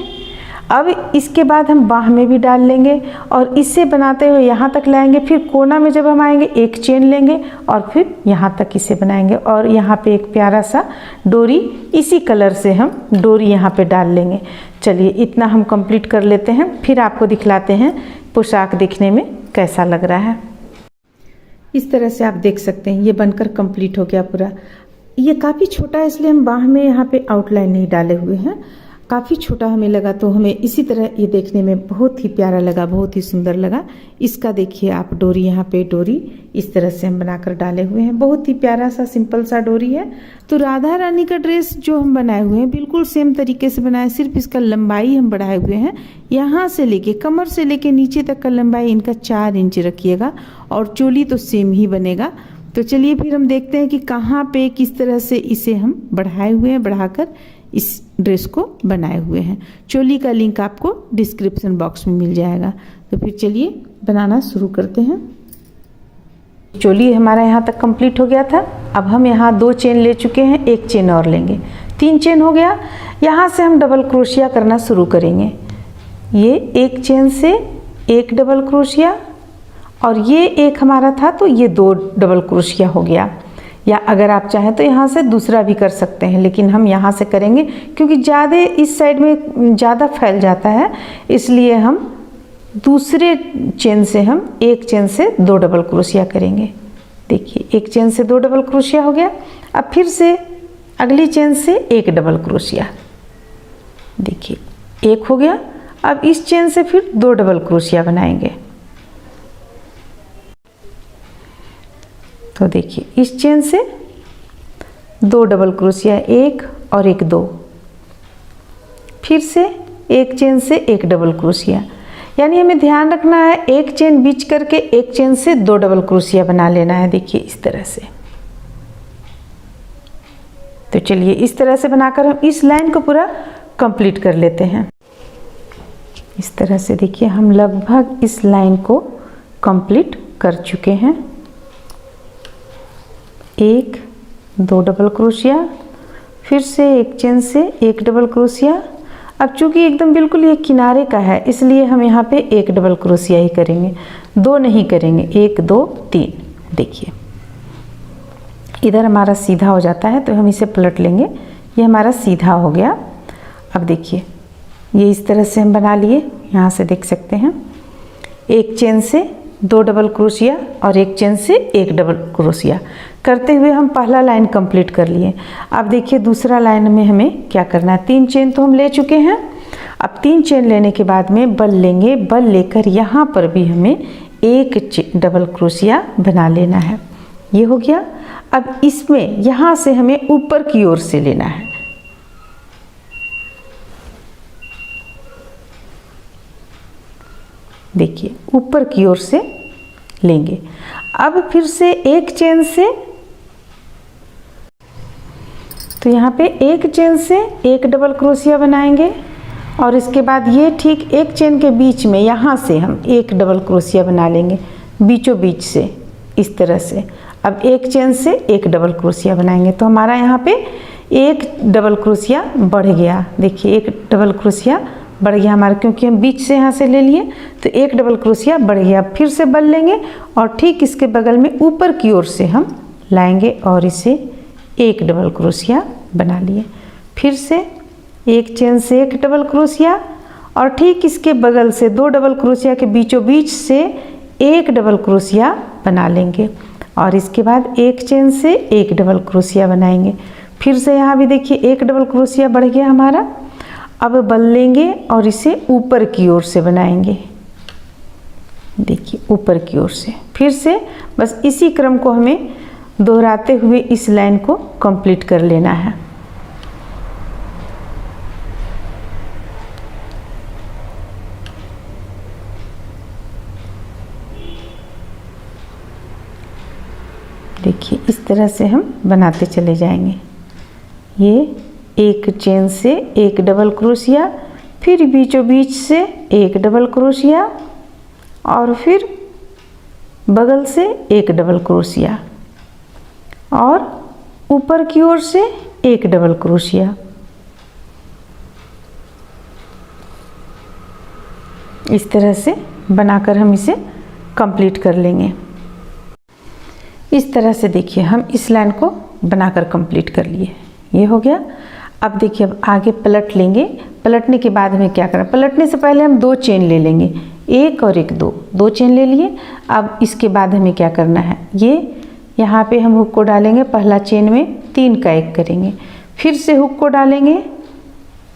अब इसके बाद हम बाह में भी डाल लेंगे और इससे बनाते हुए यहाँ तक लाएंगे। फिर कोना में जब हम आएंगे 1 चेन लेंगे और फिर यहाँ तक इसे बनाएंगे। और यहाँ पे एक प्यारा सा डोरी, इसी कलर से हम डोरी यहाँ पे डाल लेंगे। चलिए इतना हम कंप्लीट कर लेते हैं, फिर आपको दिखलाते हैं पोशाक दिखने में कैसा लग रहा है। इस तरह से आप देख सकते हैं ये बनकर कंप्लीट हो गया पूरा। ये काफ़ी छोटा है इसलिए हम बाह में यहाँ पे आउटलाइन नहीं डाले हुए हैं। काफ़ी छोटा हमें लगा तो हमें इसी तरह ये देखने में बहुत ही प्यारा लगा, बहुत ही सुंदर लगा। इसका देखिए आप डोरी, यहाँ पे डोरी इस तरह से हम बनाकर डाले हुए हैं। बहुत ही प्यारा सा सिंपल सा डोरी है। तो राधा रानी का ड्रेस जो हम बनाए हुए हैं बिल्कुल सेम तरीके से बनाए, सिर्फ इसका लंबाई हम बढ़ाए हुए हैं। यहाँ से लेके कमर से लेके नीचे तक का लंबाई इनका 4 इंच रखिएगा और चोली तो सेम ही बनेगा। तो चलिए फिर हम देखते हैं कि कहाँ पे किस तरह से इसे हम बढ़ाए हुए हैं, बढ़ाकर इस ड्रेस को बनाए हुए हैं। चोली का लिंक आपको डिस्क्रिप्शन बॉक्स में मिल जाएगा। तो फिर चलिए बनाना शुरू करते हैं। चोली हमारा यहाँ तक कंप्लीट हो गया था। अब हम यहाँ 2 चेन ले चुके हैं, 1 चेन और लेंगे, 3 चेन हो गया। यहाँ से हम डबल क्रोशिया करना शुरू करेंगे। ये 1 चेन से 1 डबल क्रोशिया और ये 1 हमारा था तो ये 2 डबल क्रोशिया हो गया। या अगर आप चाहें तो यहाँ से दूसरा भी कर सकते हैं, लेकिन हम यहाँ से करेंगे क्योंकि ज़्यादा इस साइड में ज़्यादा फैल जाता है, इसलिए हम दूसरे चेन से हम 1 चेन से 2 डबल क्रोशिया करेंगे। देखिए 1 चेन से 2 डबल क्रोशिया हो गया। अब फिर से अगली चेन से 1 डबल क्रोशिया, देखिए 1 हो गया। अब इस चेन से फिर 2 डबल क्रोशिया बनाएंगे। तो देखिए इस चेन से 2 डबल क्रोशिया, 1 और 1 2, फिर से 1 चेन से 1 डबल क्रोशिया। यानी हमें ध्यान रखना है 1 चेन बीच करके 1 चेन से 2 डबल क्रोशिया बना लेना है। देखिए इस तरह से। तो चलिए इस तरह से बनाकर हम इस लाइन को पूरा कंप्लीट कर लेते हैं। इस तरह से देखिए हम लगभग इस लाइन को कंप्लीट कर चुके हैं। 1 2 डबल क्रोशिया, फिर से 1 चेन से 1 डबल क्रोशिया। अब चूंकि एकदम बिल्कुल ये किनारे का है इसलिए हम यहाँ पे 1 डबल क्रोशिया ही करेंगे, 2 नहीं करेंगे। 1 2 3। देखिए इधर हमारा सीधा हो जाता है तो हम इसे पलट लेंगे, ये हमारा सीधा हो गया। अब देखिए ये इस तरह से हम बना लिए, यहाँ से देख सकते हैं 1 चेन से 2 डबल क्रोशिया और 1 चेन से 1 डबल क्रोशिया करते हुए हम पहला लाइन कंप्लीट कर लिए। अब देखिए दूसरा लाइन में हमें क्या करना है। 3 चेन तो हम ले चुके हैं। अब 3 चेन लेने के बाद में बल लेंगे, बल लेकर यहाँ पर भी हमें 1 डबल क्रोशिया बना लेना है। ये हो गया। अब इसमें यहाँ से हमें ऊपर की ओर से लेना है। देखिए ऊपर की ओर से लेंगे। अब फिर से एक चेन से, तो यहाँ पे एक चेन से एक डबल क्रोशिया बनाएंगे और इसके बाद ये ठीक एक चेन के बीच में यहाँ से हम एक डबल क्रोशिया बना लेंगे, बीचों बीच से इस तरह से। अब एक चेन से एक डबल क्रोशिया बनाएंगे तो हमारा यहाँ पे एक डबल क्रोशिया बढ़ गया। देखिए एक डबल क्रोशिया बढ़ गया हमारा, क्योंकि हम बीच से यहाँ से ले लिए तो एक डबल क्रोशिया बढ़ गया। फिर से बल लेंगे और ठीक इसके बगल में ऊपर की ओर से हम लाएंगे और इसे एक डबल क्रोशिया बना लिए। फिर से एक चेन से एक डबल क्रोशिया और ठीक इसके बगल से दो डबल क्रोशिया के बीचों बीच से एक डबल क्रोशिया बना लेंगे और इसके बाद एक चेन से एक डबल क्रोशिया बनाएंगे। फिर से यहाँ भी देखिए एक डबल क्रोशिया बढ़ गया हमारा। अब बल लेंगे और इसे ऊपर की ओर से बनाएंगे, देखिए ऊपर की ओर से। फिर से बस इसी क्रम को हमें दोहराते हुए इस लाइन को कंप्लीट कर लेना है। देखिए इस तरह से हम बनाते चले जाएंगे। ये एक चेन से एक डबल क्रोशिया, फिर बीचों बीच से एक डबल क्रोशिया और फिर बगल से एक डबल क्रोशिया और ऊपर की ओर से एक डबल क्रोशिया। इस तरह से बनाकर हम इसे कंप्लीट कर लेंगे। इस तरह से देखिए हम इस लाइन को बनाकर कंप्लीट कर लिए, ये हो गया। अब देखिए अब आगे पलट लेंगे। पलटने के बाद हमें क्या करना, पलटने से पहले हम दो चेन ले लेंगे, एक और एक, दो चेन ले लिए। अब इसके बाद हमें क्या करना है, ये यहाँ पे हम हुक को डालेंगे, पहला चेन में 3 का 1 करेंगे, फिर से हुक को डालेंगे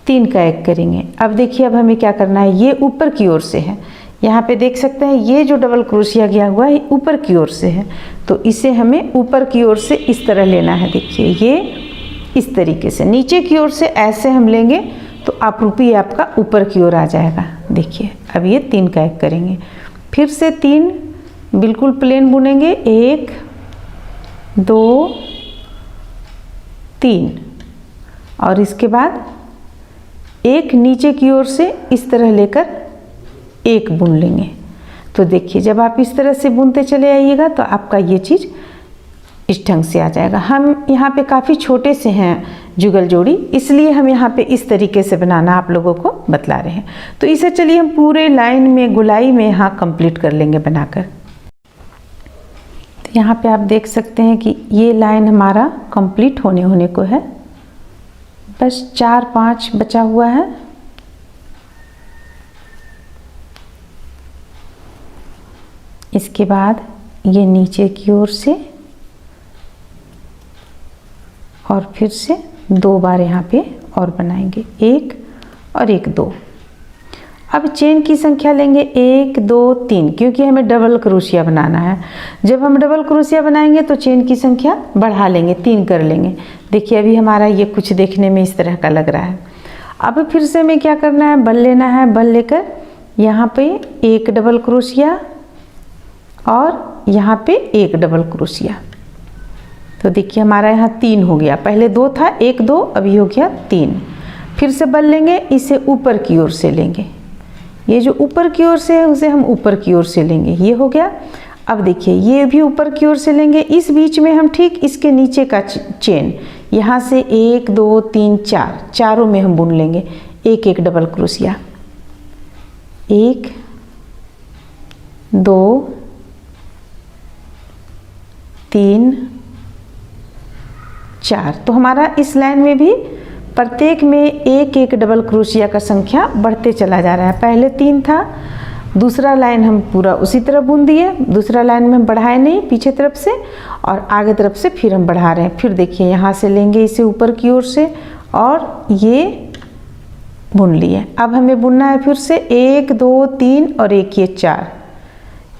3 का 1 करेंगे। अब देखिए अब हमें क्या करना है, ये ऊपर की ओर से है, यहाँ पे देख सकते हैं ये जो डबल क्रोशिया गया हुआ है ऊपर की ओर से है, तो इसे हमें ऊपर की ओर से इस तरह लेना है। देखिए ये इस तरीके से नीचे की ओर से ऐसे हम लेंगे तो आपरूपी आपका ऊपर की ओर आ जाएगा। देखिए अब ये 3 का 1 करेंगे, फिर से 3 बिल्कुल प्लेन बुनेंगे, 1 2 3 और इसके बाद एक नीचे की ओर से इस तरह लेकर एक बुन लेंगे। तो देखिए जब आप इस तरह से बुनते चले आइएगा तो आपका ये चीज़ इस ढंग से आ जाएगा। हम यहाँ पे काफ़ी छोटे से हैं जुगल जोड़ी, इसलिए हम यहाँ पे इस तरीके से बनाना आप लोगों को बतला रहे हैं। तो इसे चलिए हम पूरे लाइन में गोलाई में यहाँ कंप्लीट कर लेंगे बनाकर। तो यहाँ पे आप देख सकते हैं कि ये लाइन हमारा कंप्लीट होने को है, बस 4-5 बचा हुआ है। इसके बाद ये नीचे की ओर से और फिर से 2 बार यहाँ पे और बनाएंगे, 1 और 1 2। अब चेन की संख्या लेंगे 1 2 3, क्योंकि हमें डबल क्रोशिया बनाना है। जब हम डबल क्रोशिया बनाएंगे तो चेन की संख्या बढ़ा लेंगे, 3 कर लेंगे। देखिए अभी हमारा ये कुछ देखने में इस तरह का लग रहा है। अब फिर से हमें क्या करना है, बल लेना है, बल लेकर यहाँ पे एक डबल क्रोशिया और यहाँ पे एक डबल क्रोशिया। तो देखिए हमारा यहाँ 3 हो गया, पहले 2 था, 1 2 अभी हो गया 3। फिर से बल लेंगे, इसे ऊपर की ओर से लेंगे, ये जो ऊपर की ओर से है उसे हम ऊपर की ओर से लेंगे, ये हो गया। अब देखिए ये भी ऊपर की ओर से लेंगे, इस बीच में हम ठीक इसके नीचे का चेन यहाँ से 1 2 3 4, चारों में हम बुन लेंगे एक एक डबल क्रोशिया, 1 2 3 4। तो हमारा इस लाइन में भी प्रत्येक में एक एक डबल क्रोशिया का संख्या बढ़ते चला जा रहा है। पहले 3 था, दूसरा लाइन हम पूरा उसी तरह बुन दिए, दूसरा लाइन में हम बढ़ाए नहीं पीछे तरफ से, और आगे तरफ से फिर हम बढ़ा रहे हैं। फिर देखिए यहाँ से लेंगे इसे ऊपर की ओर से और ये बुन लिए। अब हमें बुनना है फिर से 1 2 3 और 1 ये 4,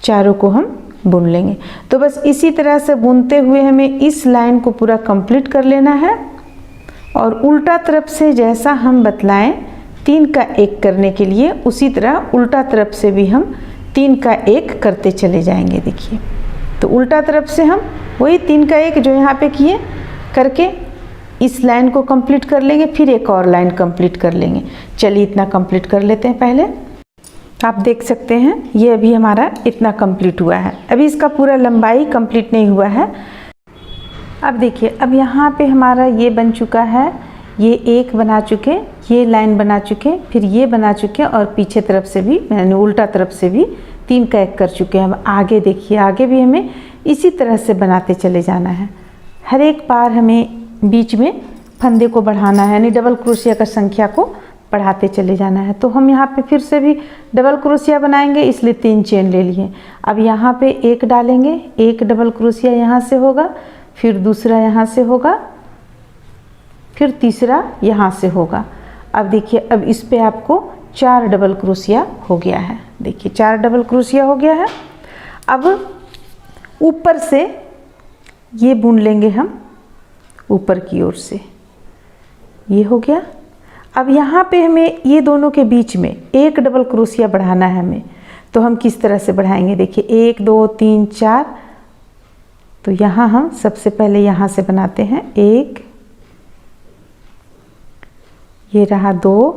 चारों को हम बुन लेंगे। तो बस इसी तरह से बुनते हुए हमें इस लाइन को पूरा कंप्लीट कर लेना है। और उल्टा तरफ से जैसा हम बतलाएं 3 का 1 करने के लिए, उसी तरह उल्टा तरफ से भी हम 3 का 1 करते चले जाएंगे। देखिए तो उल्टा तरफ से हम वही 3 का 1 जो यहाँ पे किए करके इस लाइन को कंप्लीट कर लेंगे, फिर एक और लाइन कंप्लीट कर लेंगे। चलिए इतना कंप्लीट कर लेते हैं। पहले आप देख सकते हैं ये अभी हमारा इतना कंप्लीट हुआ है, अभी इसका पूरा लंबाई कंप्लीट नहीं हुआ है। अब देखिए अब यहाँ पे हमारा ये बन चुका है, ये एक बना चुके, ये लाइन बना चुके, फिर ये बना चुके और पीछे तरफ से भी यानी उल्टा तरफ से भी 3 का 1 कर चुके हैं। अब आगे देखिए आगे भी हमें इसी तरह से बनाते चले जाना है। हर एक बार हमें बीच में फंदे को बढ़ाना है, यानी डबल क्रोशिया का संख्या को बढ़ाते चले जाना है। तो हम यहाँ पे फिर से भी डबल क्रोशिया बनाएंगे, इसलिए 3 चेन ले लिए। अब यहाँ पे 1 डालेंगे, 1 डबल क्रोशिया यहाँ से होगा, फिर दूसरा यहाँ से होगा, फिर तीसरा यहाँ से होगा। अब देखिए अब इस पे आपको 4 डबल क्रोशिया हो गया है। देखिए 4 डबल क्रोशिया हो गया है। अब ऊपर से ये बुन लेंगे हम ऊपर की ओर से, ये हो गया। अब यहाँ पे हमें ये दोनों के बीच में 1 डबल क्रोशिया बढ़ाना है हमें, तो हम किस तरह से बढ़ाएंगे? देखिए 1 2 3 4, तो यहाँ हम सबसे पहले यहाँ से बनाते हैं 1, ये रहा 2,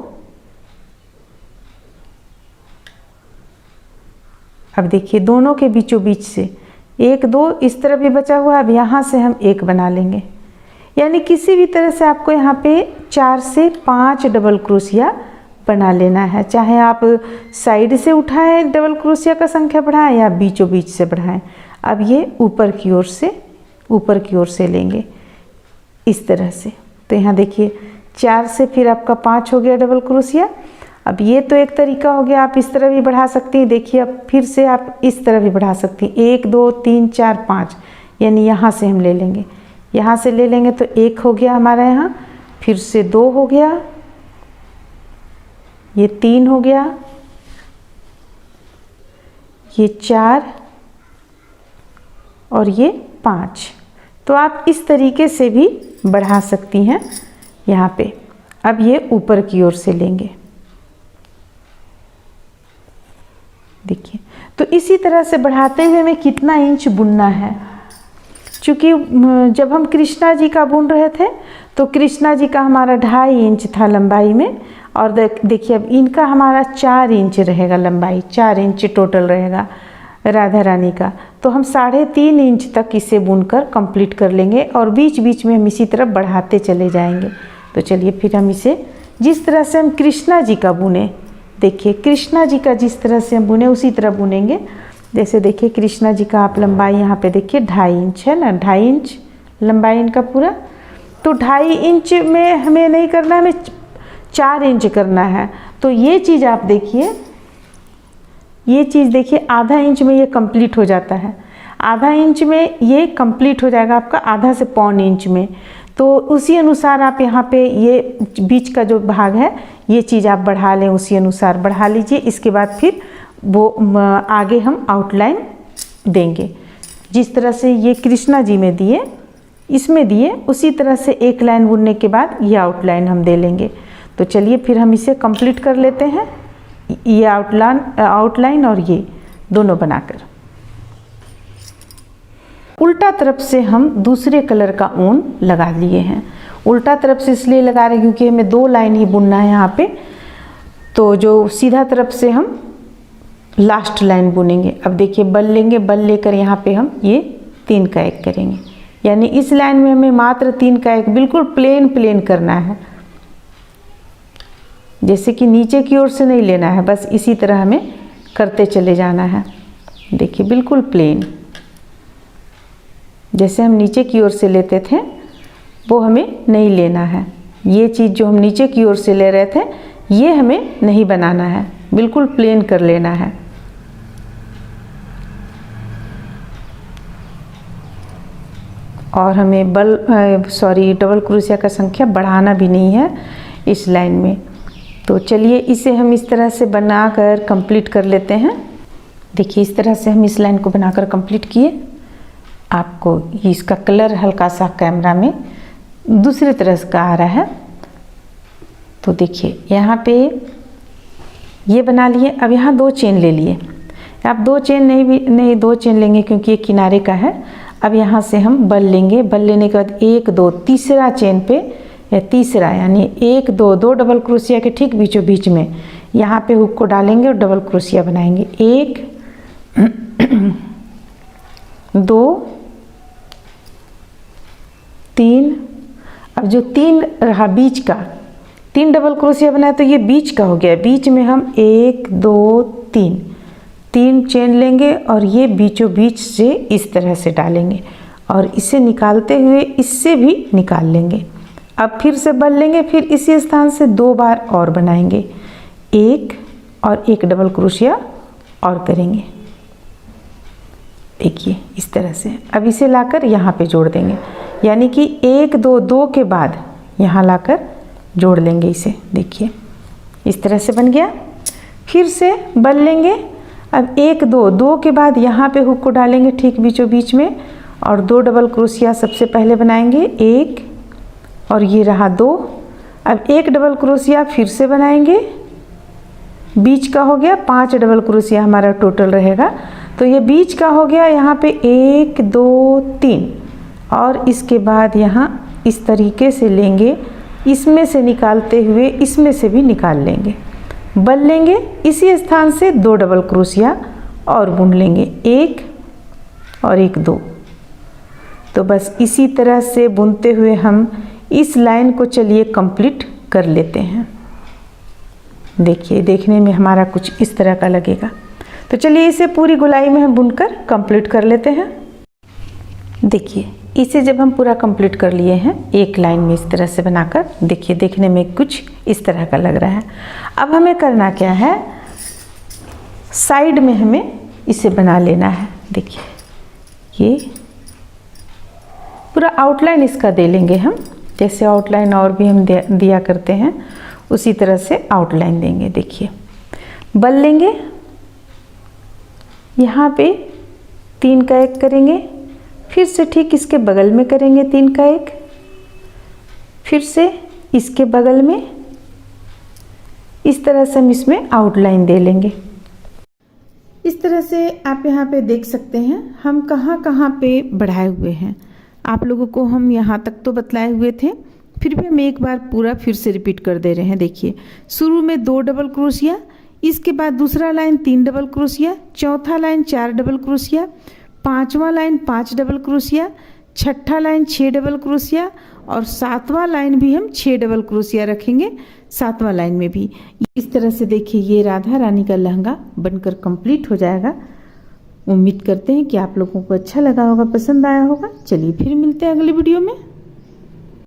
अब देखिए दोनों के बीचों बीच से 1 2 इस तरह भी बचा हुआ है। अब यहाँ से हम 1 बना लेंगे, यानी किसी भी तरह से आपको यहाँ पे 4 से 5 डबल क्रोशिया बना लेना है। चाहे आप साइड से उठाएं डबल क्रोशिया का संख्या बढ़ाएं या बीचों बीच से बढ़ाएं। अब ये ऊपर की ओर से लेंगे इस तरह से। तो यहाँ देखिए 4 से फिर आपका 5 हो गया डबल क्रोशिया। अब ये तो एक तरीका हो गया, आप इस तरह भी बढ़ा सकती हैं। देखिए अब फिर से आप इस तरह भी बढ़ा सकती हैं, 1 2 3 4 5, यानी यहाँ से हम ले लेंगे, यहाँ से ले लेंगे तो 1 हो गया हमारा, यहाँ फिर से 2 हो गया, ये 3 हो गया, ये 4 और ये 5। तो आप इस तरीके से भी बढ़ा सकती हैं यहाँ पे। अब ये ऊपर की ओर से लेंगे, देखिए। तो इसी तरह से बढ़ाते हुए हमें कितना इंच बुनना है, क्योंकि जब हम कृष्णा जी का बुन रहे थे तो कृष्णा जी का हमारा 2.5 इंच था लंबाई में, और देखिए अब इनका हमारा 4 इंच रहेगा लंबाई, 4 इंच टोटल रहेगा राधा रानी का। तो हम 3.5 इंच तक इसे बुनकर कंप्लीट कर लेंगे और बीच बीच में हम इसी तरह बढ़ाते चले जाएंगे। तो चलिए फिर हम इसे जिस तरह से हम कृष्णा जी का बुने, देखिए कृष्णा जी का जिस तरह से हम बुने उसी तरह बुनेंगे। जैसे देखिए कृष्णा जी का आप लंबाई यहाँ पे देखिए 2.5 इंच है ना, 2.5 इंच लंबाई इनका पूरा। तो 2.5 इंच में हमें नहीं करना, हमें 4 इंच करना है। तो ये चीज़ आप देखिए, ये चीज़ देखिए आधा इंच में ये कंप्लीट हो जाता है, आधा इंच में ये कंप्लीट हो जाएगा आपका, आधा से 1.25 इंच में। तो उसी अनुसार आप यहाँ पे ये बीच का जो भाग है ये चीज़ आप बढ़ा लें, उसी अनुसार बढ़ा लीजिए। इसके बाद फिर वो आगे हम आउटलाइन देंगे, जिस तरह से ये कृष्णा जी में दिए इसमें दिए उसी तरह से एक लाइन बुनने के बाद ये आउटलाइन हम दे लेंगे। तो चलिए फिर हम इसे कंप्लीट कर लेते हैं, ये आउटलाइन और ये दोनों बनाकर। उल्टा तरफ से हम दूसरे कलर का ऊन लगा लिए हैं। उल्टा तरफ से इसलिए लगा रहे हैं क्योंकि हमें 2 लाइन ही बुनना है यहाँ पे। तो जो सीधा तरफ से हम लास्ट लाइन बुनेंगे। अब देखिए बल लेंगे, बल लेकर यहाँ पे हम ये 3 का 1 करेंगे, यानी इस लाइन में हमें मात्र 3 का 1 बिल्कुल प्लेन करना है, जैसे कि नीचे की ओर से नहीं लेना है, बस इसी तरह हमें करते चले जाना है। देखिए बिल्कुल प्लेन, जैसे हम नीचे की ओर से लेते थे वो हमें नहीं लेना है। ये चीज़ जो हम नीचे की ओर से ले रहे थे ये हमें नहीं बनाना है, बिल्कुल प्लेन कर लेना है। और हमें डबल क्रोशिया का संख्या बढ़ाना भी नहीं है इस लाइन में। तो चलिए इसे हम इस तरह से बनाकर कंप्लीट कर लेते हैं। देखिए इस तरह से हम इस लाइन को बनाकर कंप्लीट किए। आपको इसका कलर हल्का सा कैमरा में दूसरी तरह का आ रहा है। तो देखिए यहाँ पे ये बना लिए। अब यहाँ 2 चेन ले लिए, आप 2 चेन नहीं 2 चेन लेंगे क्योंकि ये किनारे का है। अब यहाँ से हम बल लेंगे, बल लेने के बाद 1 2 तीसरा चेन पे या तीसरा यानी 1 2 2 डबल क्रोशिया के ठीक बीचों बीच में यहाँ पे हुक को डालेंगे और डबल क्रोशिया बनाएंगे। 1 2 3। अब जो 3 रहा बीच का, 3 डबल क्रोशिया बनाया तो ये बीच का हो गया। बीच में हम 1 2 3 चेन लेंगे और ये बीचों बीच से इस तरह से डालेंगे और इसे निकालते हुए इससे भी निकाल लेंगे। अब फिर से बल लेंगे, फिर इसी स्थान से 2 बार और बनाएंगे, 1 और 1 डबल क्रोशिया और करेंगे। देखिए इस तरह से। अब इसे लाकर यहाँ पे जोड़ देंगे, यानी कि 1 2 2 के बाद यहाँ लाकर जोड़ लेंगे इसे। देखिए इस तरह से बन गया। फिर से बल लेंगे। अब 1 2 2 के बाद यहाँ पे हुक को डालेंगे ठीक बीचों बीच में और 2 डबल क्रोशिया सबसे पहले बनाएंगे, 1 और ये रहा 2। अब 1 डबल क्रोशिया फिर से बनाएंगे, बीच का हो गया। 5 डबल क्रोशिया हमारा टोटल रहेगा। तो ये बीच का हो गया, यहाँ पे 1 2 3 और इसके बाद यहाँ इस तरीके से लेंगे, इसमें से निकालते हुए इसमें से भी निकाल लेंगे। बल लेंगे, इसी स्थान से 2 डबल क्रोशिया और बुन लेंगे, 1 और 1 2। तो बस इसी तरह से बुनते हुए हम इस लाइन को चलिए कंप्लीट कर लेते हैं। देखिए देखने में हमारा कुछ इस तरह का लगेगा। तो चलिए इसे पूरी गोलाई में हम बुनकर कंप्लीट कर लेते हैं। देखिए इसे जब हम पूरा कंप्लीट कर लिए हैं एक लाइन में इस तरह से बनाकर, देखिए देखने में कुछ इस तरह का लग रहा है। अब हमें करना क्या है, साइड में हमें इसे बना लेना है। देखिए ये पूरा आउटलाइन इसका दे लेंगे हम, जैसे आउटलाइन और भी हम दिया करते हैं उसी तरह से आउटलाइन देंगे। देखिए बल लेंगे, यहाँ पे 3 का 1 करेंगे, फिर से ठीक इसके बगल में करेंगे 3 का 1, फिर से इसके बगल में, इस तरह से हम इसमें आउटलाइन दे लेंगे। इस तरह से आप यहाँ पे देख सकते हैं हम कहाँ कहाँ पे बढ़ाए हुए हैं। आप लोगों को हम यहाँ तक तो बतलाए हुए थे, फिर भी हम एक बार पूरा फिर से रिपीट कर दे रहे हैं। देखिए शुरू में 2 डबल क्रोशिया, इसके बाद दूसरा लाइन 3 डबल क्रोशिया, चौथा लाइन 4 डबल क्रोशिया, पांचवा लाइन 5 डबल क्रोशिया, छठा लाइन 6 डबल क्रोशिया और 7वां लाइन भी हम 6 डबल क्रोशिया रखेंगे 7वां लाइन में भी। इस तरह से देखिए ये राधा रानी का लहंगा बनकर कंप्लीट हो जाएगा। उम्मीद करते हैं कि आप लोगों को अच्छा लगा होगा, पसंद आया होगा। चलिए फिर मिलते हैं अगली वीडियो में।